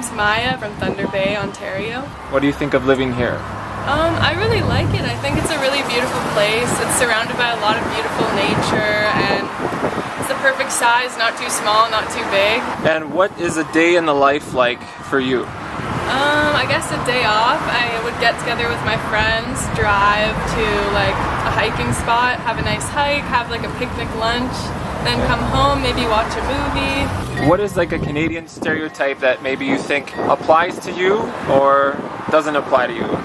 name's Maya from Thunder Bay, Ontario. What do you think of living here? I really like it. I think it's a really beautiful place. It's surrounded by a lot of beautiful nature and it's the perfect size, not too small, not too big. And what is a day in the life like for you? I guess a day off, I would get together with my friends, drive to like a hiking spot, have a nice hike, have like a picnic lunch, then come home, maybe watch a movie. What is like a Canadian stereotype that maybe you think applies to you or doesn't apply to you?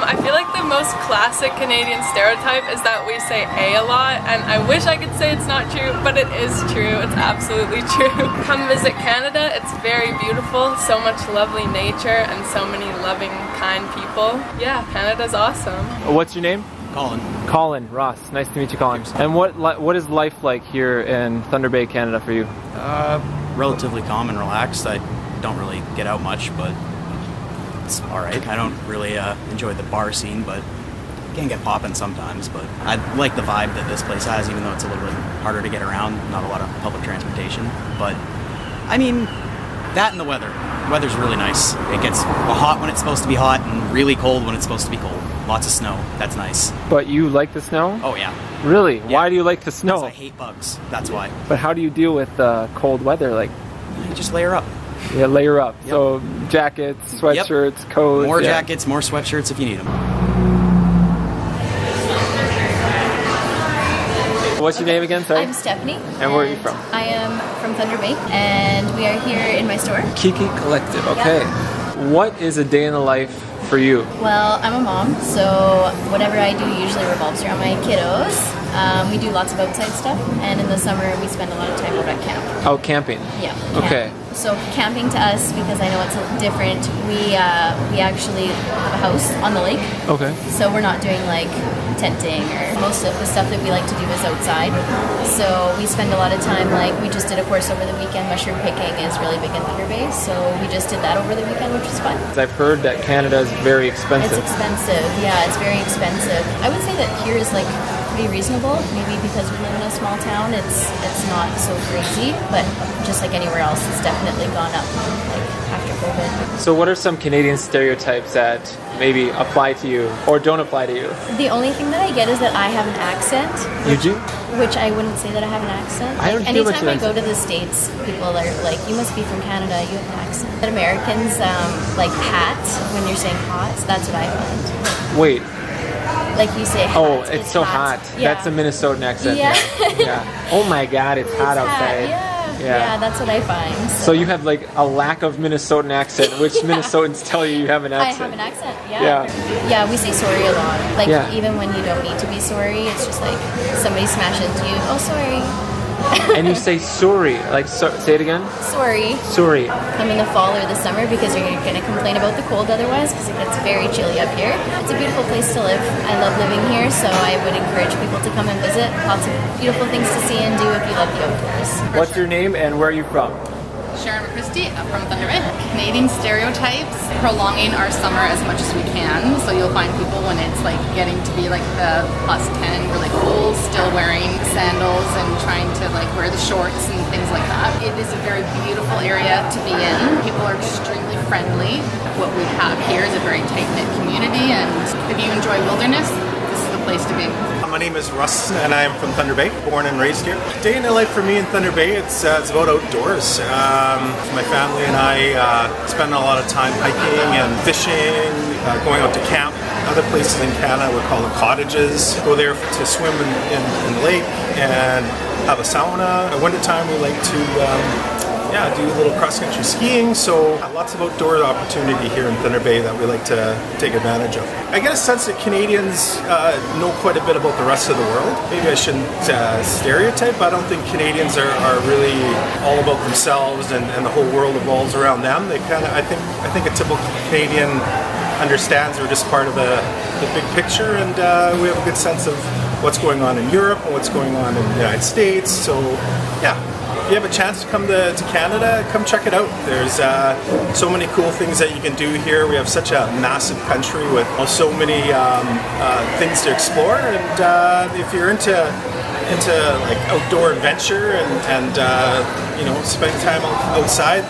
I feel like the most classic Canadian stereotype is that we say a lot, and I wish I could say it's not true, but it is true. It's absolutely true. Come visit Canada. It's very beautiful. So much lovely nature and so many loving, kind people. Yeah, Canada's awesome. What's your name? Colin. Colin Ross. Nice to meet you, Colin. And what is life like here in Thunder Bay, Canada for you? Relatively calm and relaxed. I don't really get out much, but it's alright. I don't really enjoy the bar scene, but can get popping sometimes. But I like the vibe that this place has, even though it's a little bit harder to get around, not a lot of public transportation. But I mean, that and the weather. The weather's really nice. It gets hot when it's supposed to be hot and really cold when it's supposed to be cold. Lots of snow. That's nice. But you like the snow? Oh yeah. Really? Yeah. Why do you like the snow? Because I hate bugs. That's why. But how do you deal with cold weather? Like, You just layer up. yeah, layer up. Yep. So jackets, sweatshirts, coats. More yeah. jackets, more sweatshirts if you need them. What's your name again? Sorry. I'm Stephanie. And where are you from? I am from Thunder Bay, and we are here in my store. Kiki Collective. Okay. What is a day in the life for you? Well, I'm a mom, so whatever I do usually revolves around my kiddos. We do lots of outside stuff, and in the summer we spend a lot of time out at camp. Oh, camping. Yeah. Okay. So camping to us, because I know it's different, we actually have a house on the lake. Okay. So we're not doing like tenting, or most of the stuff that we like to do is outside. So we spend a lot of time, like we just did a course over the weekend. Mushroom picking is really big in Thunder Bay, so we just did that over the weekend, which was fun. I've heard that Canada is very expensive. It's expensive, yeah, it's very expensive. I would say that here is like pretty reasonable, maybe because we live in a small town, it's not so crazy, but just like anywhere else, it's definitely gone up like after COVID. So what are some Canadian stereotypes that maybe apply to you or don't apply to you? The only thing that I get is that I have an accent. You do? Which I wouldn't say that I have an accent. I don't hear much anytime of I an go to the States, people are like, you must be from Canada, you have an accent. That Americans, like hat, when you're saying hot, that's what I find. Wait. Like you say hot. Oh, it's so hot. Yeah. That's a Minnesotan accent. Yeah. Yeah. Oh my God, it's hot outside. Yeah, that's what I find. So you have like a lack of Minnesotan accent, which Minnesotans tell you have an accent. I have an accent, Yeah. Yeah, we say sorry a lot. Like, Yeah. even when you don't need to be sorry, it's just like somebody smashed into you. Oh, sorry. And you say sorry. Like, say it again? Sorry. Sorry. Come in the fall or the summer because you're going to complain about the cold otherwise, because it gets very chilly up here. It's a beautiful place to live. I love living here, so I would encourage people to come and visit. Lots of beautiful things to see and do if you love the outdoors. What's your name and where are you from? Sharon McChristie from Thunder Bay. Canadian stereotypes, prolonging our summer as much as we can. So you'll find people when it's like getting to be like the +10, really cold, still wearing sandals and trying to like wear the shorts and things like that. It is a very beautiful area to be in. People are extremely friendly. What we have here is a very tight-knit community, and if you enjoy wilderness, this is the place to be. My name is Russ, and I am from Thunder Bay, born and raised here. Day in the life for me in Thunder Bay, it's about outdoors. My family and I spend a lot of time hiking and fishing, going out to camp. Other places in Canada we call it cottages. Go there to swim in the lake and have a sauna. In wintertime we like to do a little cross-country skiing, so lots of outdoor opportunity here in Thunder Bay that we like to take advantage of. I get a sense that Canadians know quite a bit about the rest of the world. Maybe I shouldn't stereotype, but I don't think Canadians are really all about themselves and the whole world revolves around them. They I think a typical Canadian understands we're just part of the big picture, and we have a good sense of what's going on in Europe and what's going on in the United States. So yeah. If you have a chance to come to Canada, come check it out. There's so many cool things that you can do here. We have such a massive country with so many things to explore. And if you're into like outdoor adventure and spend time outside,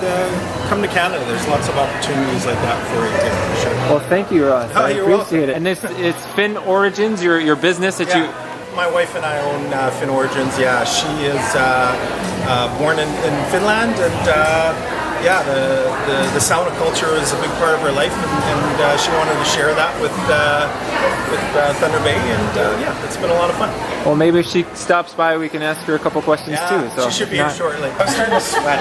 come to Canada. There's lots of opportunities like that for you too, for sure. Well, thank you, Ross. I you're appreciate welcome. it. And it's Finn Origins, your business that you... My wife and I own Finn Origins. Yeah, she is born in Finland, and the sauna culture is a big part of her life, and she wanted to share that with Thunder Bay, and it's been a lot of fun. Well, maybe if she stops by, we can ask her a couple questions too. So she should be here shortly. I'm starting to sweat.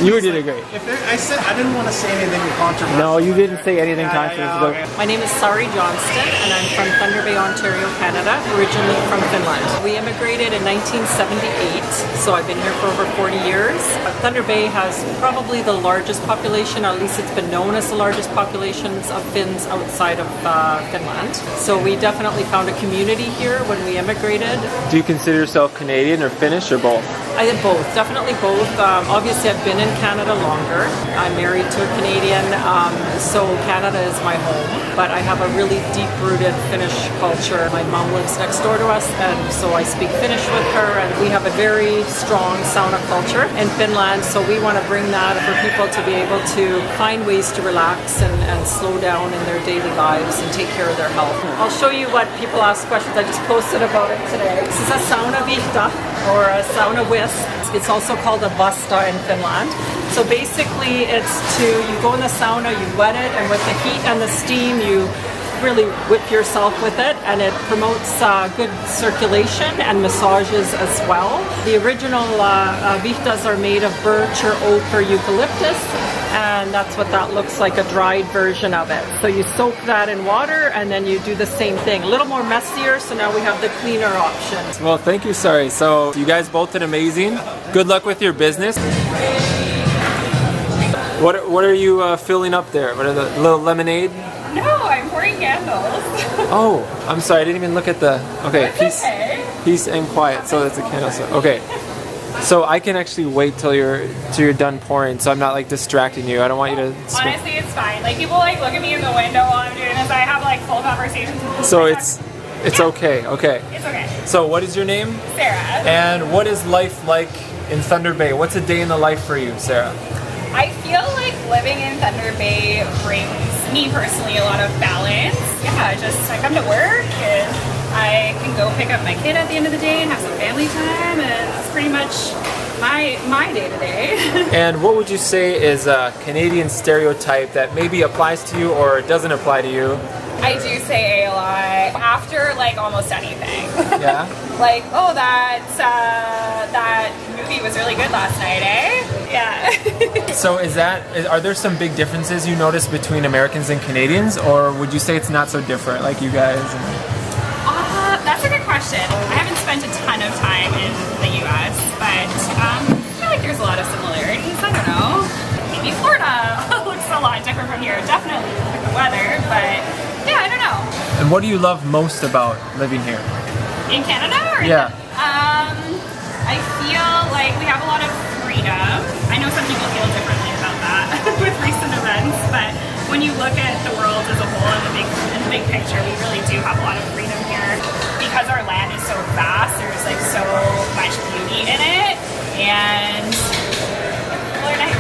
You did great. I said I didn't want to say anything controversial. No, you didn't say anything controversial. My name is Sari Johnston, and I'm from Thunder Bay, Ontario, Canada, originally from Finland. We immigrated in 1978, so I've been here for over 40 years. Thunder Bay has probably the largest population, or at least it's been known as the largest populations of Finns outside of Finland. So we definitely found a community here when we immigrated. Do you consider yourself Canadian or Finnish or both? I did both, definitely both. Obviously, I've been in Canada longer. I'm married to a Canadian, so Canada is my home. But I have a really deep-rooted Finnish culture. My mom lives next door to us, and so I speak Finnish with her. And we have a very strong sauna culture in Finland, so we want to bring that for people to be able to find ways to relax and slow down in their daily lives and take care of their health. I'll show you what people ask questions. I just posted about it today. This is a sauna vihta, or a sauna whisk. It's also called a vasta in Finland. So basically you go in the sauna, you wet it, and with the heat and the steam you really whip yourself with it, and it promotes good circulation and massages as well. The original vihtas are made of birch or oak or eucalyptus, and that's what that looks like, a dried version of it. So you soak that in water, and then you do the same thing. A little more messier, so now we have the cleaner option. Well, thank you, Sari. So you guys both did amazing. Good luck with your business. What are you filling up there? What are the little lemonade? No, I'm pouring candles. Oh, I'm sorry. I didn't even look at the... Okay, peace and quiet. So that's a candle. So, okay. So I can actually wait till you're done pouring, so I'm not like distracting you. I don't want you to... Honestly, it's fine. Like people like look at me in the window while I'm doing this. I have like full conversations with people. So it's okay. Okay. It's okay. So what is your name? Sarah. And what is life like in Thunder Bay? What's a day in the life for you, Sarah? I feel like living in Thunder Bay brings me personally a lot of balance. Yeah, just I come to work and I can go pick up my kid at the end of the day and have some family time, and it's pretty much my day to day. And what would you say is a Canadian stereotype that maybe applies to you or doesn't apply to you? I do say a lot after like almost anything. Yeah. Like, oh, that movie was really good last night, eh? Yeah. So are there some big differences you notice between Americans and Canadians, or would you say it's not so different, like you guys? That's a good question. I haven't spent a ton of time in the U.S., but I feel like there's a lot of similarities. I don't know. Maybe Florida looks a lot different from here. Definitely with the weather, but yeah, I don't know. And what do you love most about living here? In Canada? Or Yeah. I feel like we have a lot of freedom. I know some people feel differently about that with recent events, but when you look at the world as a whole in the big picture, we really do have a lot of freedom here. Because our land is so vast, there's like so much beauty in it, and people are nice.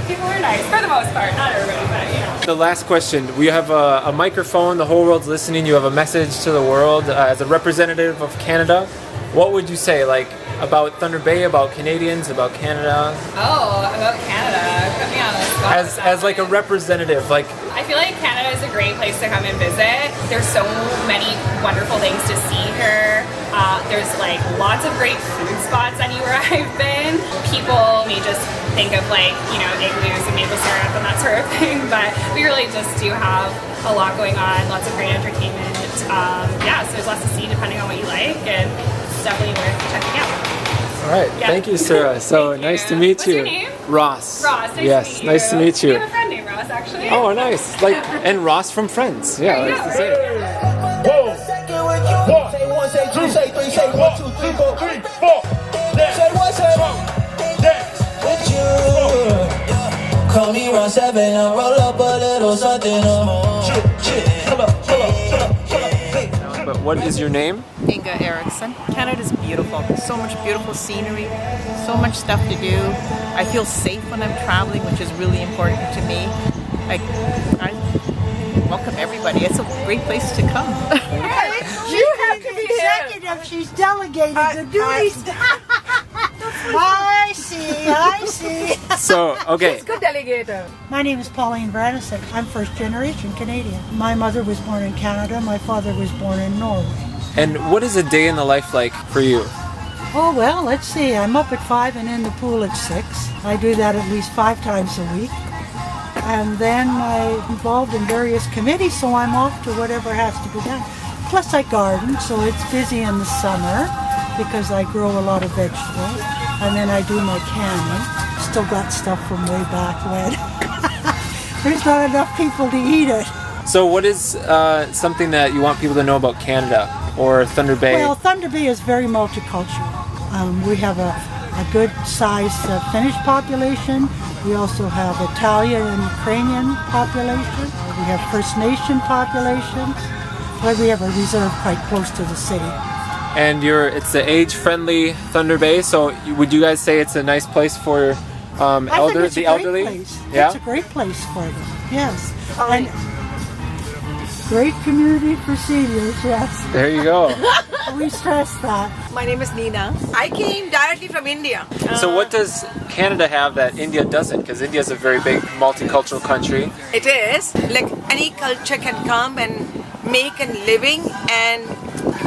People are nice, for the most part, not everybody, but you know. The last question, we have a microphone, the whole world's listening, you have a message to the world as a representative of Canada. What would you say, like, about Thunder Bay, about Canadians, about Canada? Oh, about Canada, put me on the spot. As like a representative, like... I feel like Canada is a great place to come and visit. There's so many wonderful things to see here. There's like lots of great food spots anywhere I've been. People may just think of like, you know, igloos and maple syrup and that sort of thing, but we really just do have a lot going on, lots of great entertainment. Yeah, so there's lots to see depending on what you like, and it's definitely worth checking out. All right, Yeah. thank you, Sarah. So nice to meet you. What's your name? Ross. Ross, Yes, nice to meet you. We have a friend named Ross, actually. Oh, nice. Like, and Ross from Friends. Yeah, There you nice go. to see you. Say one, say two, say three, say 1, 2, 3, 4. Say one, say with you. Call me around 7 and roll up a little something. Pull up. But what is your name? Inga Erickson. Canada's beautiful. So much beautiful scenery, so much stuff to do. I feel safe when I'm traveling, which is really important to me. I welcome everybody. It's a great place to come. You have to be executive. She's delegated the duties. I see. So, okay. My name is Pauline Bradison. I'm first generation Canadian. My mother was born in Canada. My father was born in Norway. And what is a day in the life like for you? Oh, well, let's see. I'm up at 5 and in the pool at 6. I do that at least 5 times a week. And then I'm involved in various committees, so I'm off to whatever has to be done. Plus I garden, so it's busy in the summer because I grow a lot of vegetables. And then I do my canning. Still got stuff from way back when. There's not enough people to eat it. So what is something that you want people to know about Canada or Thunder Bay? Well, Thunder Bay is very multicultural. We have a good sized Finnish population. We also have Italian and Ukrainian population. We have First Nation populations. But we have a reserve quite close to the city. And it's the age-friendly Thunder Bay, so would you guys say it's a nice place for the elderly? Place. Yeah? It's a great place for them, yes. And great community for seniors, yes. There you go. We stress that. My name is Nina. I came directly from India. So what does Canada have that India doesn't? Because India is a very big multicultural country. It is. Like any culture can come and make a living and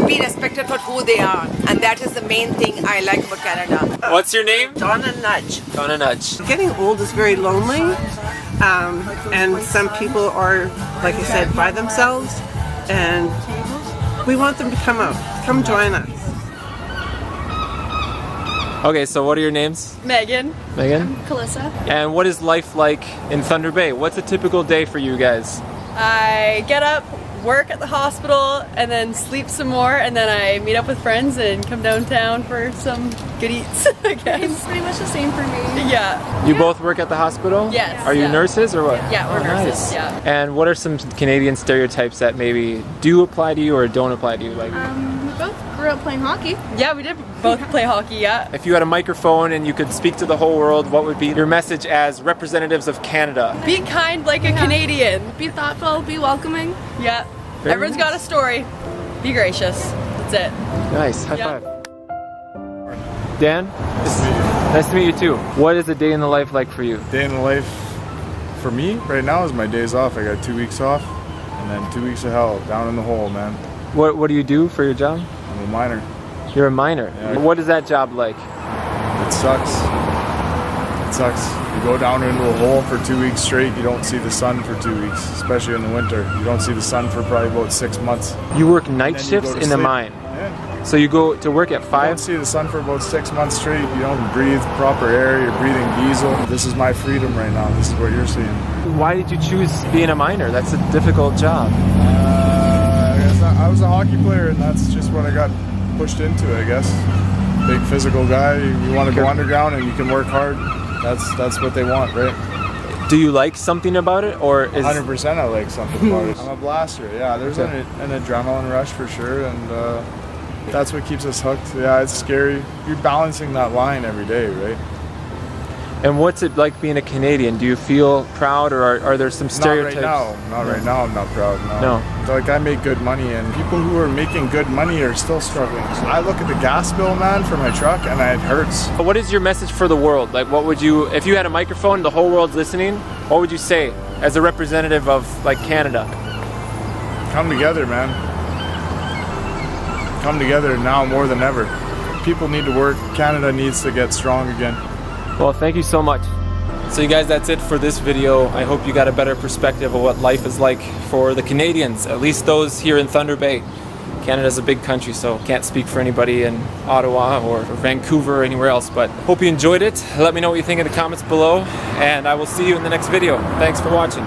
be respected for who they are. And that is the main thing I like about Canada. What's your name? Donna Nudge. Donna Nudge. Getting old is very lonely. And some people are, like I said, by themselves. And we want them to come out. Come join us. Okay, so what are your names? Megan. Megan? Calissa. And what is life like in Thunder Bay? What's a typical day for you guys? I get up, work at the hospital, and then sleep some more, and then I meet up with friends and come downtown for some good eats, I guess. It's pretty much the same for me. Yeah. You both work at the hospial? Yes. Are you nurses or what? Yeah, we're nurses, nice. yeah. And what are some Canadian stereotypes that maybe do apply to you or don't apply to you? Like, we both grew up playing hockey. Yeah, we did both play hockey, yeah. if you had a microphone and you could speak to the whole world, what would be your message as representatives of Canada? Be kind like a Canadian. Be thoughtful, be welcoming. Yeah. Very Everyone's nice. got a story. Be gracious. That's it. Nice. High Yeah. five. Dan? Nice to meet you too. What is a day in the life like for you? Day in the life for me right now is my days off. I got 2 weeks off and then 2 weeks of hell down in the hole, man. What do you do for your job? I'm a miner. You're a miner. Yeah. What is that job like? It sucks. It sucks. You go down into a hole for 2 weeks straight, you don't see the sun for 2 weeks, especially in the winter. You don't see the sun for probably about 6 months. You work night And then you shifts go to in the sleep. mine. Yeah. So you go to work at You 5? don't see the sun for about 6 months straight. You don't breathe proper air. You're breathing diesel. This is my freedom right now. This is what you're seeing. Why did you choose being a miner? That's a difficult job. I was a hockey player, and that's just what I got pushed into, I guess. Big physical guy. You want to go underground, and you can work hard. That's what they want, right? Do you like something about it, or is 100% I like something about it. I'm a blaster. Yeah, there's an adrenaline rush for sure, and that's what keeps us hooked. Yeah, it's scary. You're balancing that line every day, right? And what's it like being a Canadian? Do you feel proud, or are there some stereotypes? Not right now. I'm not proud. No. Like I make good money, and people who are making good money are still struggling. So I look at the gas bill, man, for my truck, and it hurts. What is your message for the world? Like, what would you, if you had a microphone, the whole world's listening, what would you say as a representative of like Canada? Come together, man. Come together now more than ever. People need to work. Canada needs to get strong again. Well, thank you so much. So you guys, that's it for this video. I hope you got a better perspective of what life is like for the Canadians, at least those here in Thunder Bay. Canada's a big country, so can't speak for anybody in Ottawa or Vancouver or anywhere else, but hope you enjoyed it. Let me know what you think in the comments below, and I will see you in the next video. Thanks for watching.